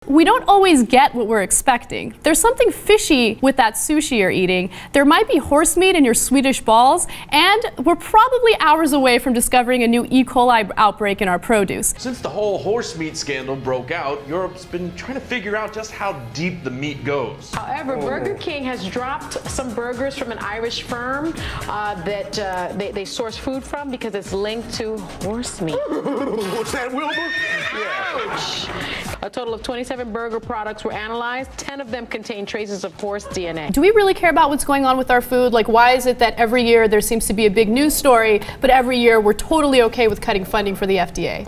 We don't always get what we're expecting. There's something fishy with that sushi you're eating. There might be horse meat in your Swedish balls, and we're probably hours away from discovering a new E. coli outbreak in our produce. Since the whole horse meat scandal broke out, Europe's been trying to figure out just how deep the meat goes. However, Burger King has dropped some burgers from an Irish firm that they source food from because it's linked to horse meat. What's that, Wilbur? Ouch! A total of 27 burger products were analyzed. 10 of them contain traces of horse DNA. Do we really care about what's going on with our food? Like, why is it that every year there seems to be a big news story, but every year we're totally okay with cutting funding for the FDA?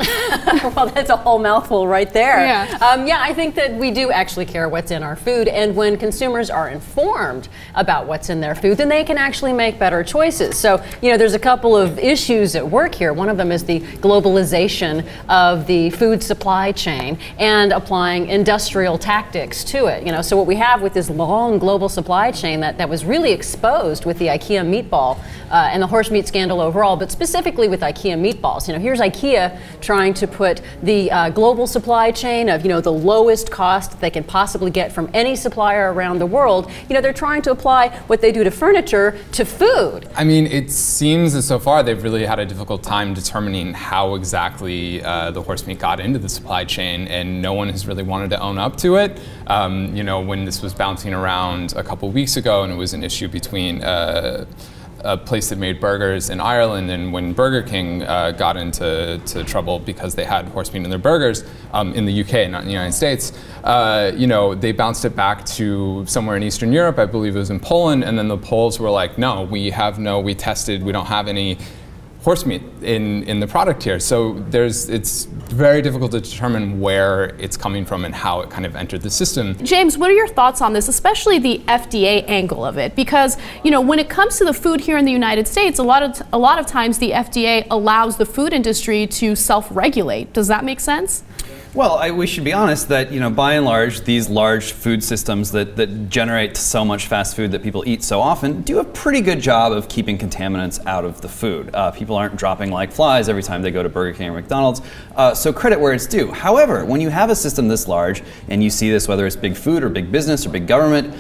Well, that's a whole mouthful right there. Yeah. Yeah, I think that we do actually care what's in our food, and when consumers are informed about what's in their food, then they can actually make better choices. So, you know, there's a couple of issues at work here. One of them is the globalization of the food supply chain and applying industrial tactics to it. You know, so what we have with this long global supply chain that was really exposed with the IKEA meatball and the horse meat scandal overall, but specifically with IKEA meatballs. You know, here's IKEA trying to put the global supply chain of, you know, the lowest cost they can possibly get from any supplier around the world. You know, they're trying to apply what they do to furniture to food. I mean, it seems that so far they've really had a difficult time determining how exactly the horse meat got into the supply chain, and no one has really wanted to own up to it. You know, when this was bouncing around a couple weeks ago, and it was an issue between a place that made burgers in Ireland, and when Burger King got into trouble because they had horse meat in their burgers in the UK, not in the United States, you know, they bounced it back to somewhere in Eastern Europe. I believe it was in Poland, and then the Poles were like, no, we tested, we don't have any horse meat in the product here. So it's very difficult to determine where it's coming from and how it kind of entered the system. James, what are your thoughts on this, especially the FDA angle of it? Because, you know, when it comes to the food here in the United States, a lot of times the FDA allows the food industry to self-regulate. Does that make sense? Well, we should be honest that, you know, by and large, these large food systems that generate so much fast food that people eat so often do a pretty good job of keeping contaminants out of the food. People aren't dropping like flies every time they go to Burger King or McDonald's, so credit where it's due. However, when you have a system this large, and you see this whether it's big food or big business or big government,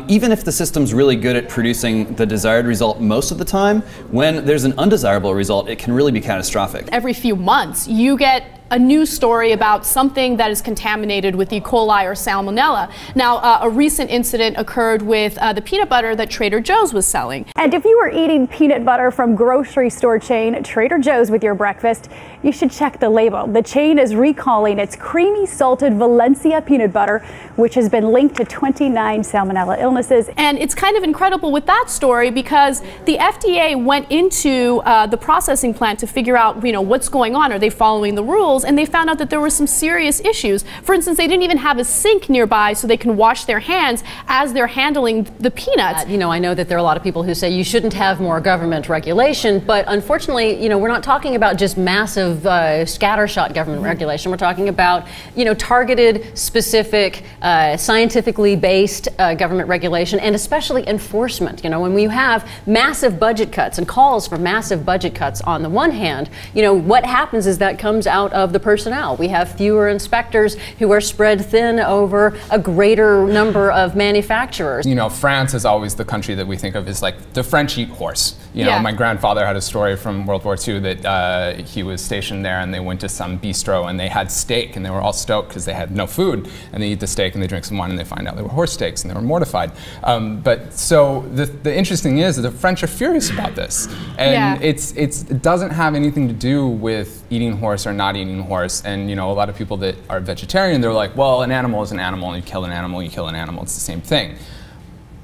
even if the system's really good at producing the desired result most of the time, when there's an undesirable result, it can really be catastrophic. Every few months, you get a news story about something that is contaminated with E. coli or salmonella. Now, a recent incident occurred with the peanut butter that Trader Joe's was selling. And if you are eating peanut butter from grocery store chain Trader Joe's with your breakfast, you should check the label. The chain is recalling its creamy salted Valencia peanut butter, which has been linked to 29 salmonella illnesses. And it's kind of incredible with that story because the FDA went into the processing plant to figure out, you know, what's going on. Are they following the rules? And they found out that there were some serious issues. For instance, they didn't even have a sink nearby so they can wash their hands as they're handling the peanuts. You know, I know that there are a lot of people who say you shouldn't have more government regulation, but unfortunately, you know, we're not talking about just massive scattershot government regulation. We're talking about, you know, targeted, specific, scientifically based government regulation, and especially enforcement. You know, when we have massive budget cuts and calls for massive budget cuts on the one hand, you know, what happens is that comes out of the personnel. We have fewer inspectors who are spread thin over a greater number of manufacturers. You know, France is always the country that we think of as like the French eat horse. You know, my grandfather had a story from World War II that he was stationed there and they went to some bistro and they had steak and they were all stoked because they had no food, and they eat the steak and they drink some wine and they find out they were horse steaks and they were mortified. But so the interesting is that the French are furious about this, and it doesn't have anything to do with eating horse or not eating horse. And you know, a lot of people that are vegetarian, they're like, well, an animal is an animal, and you kill an animal, you kill an animal, it's the same thing.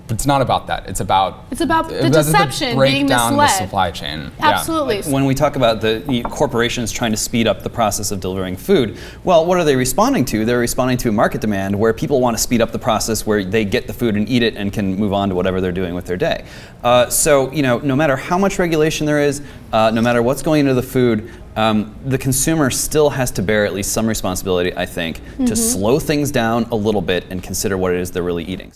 But it's not about that. It's about the deception, being down misled. The supply chain. Absolutely. When we talk about the corporations trying to speed up the process of delivering food, well, what are they responding to? They're responding to a market demand where people want to speed up the process where they get the food and eat it and can move on to whatever they're doing with their day. So, you know, no matter how much regulation there is, no matter what's going into the food, the consumer still has to bear at least some responsibility, I think, to slow things down a little bit and consider what it is they're really eating.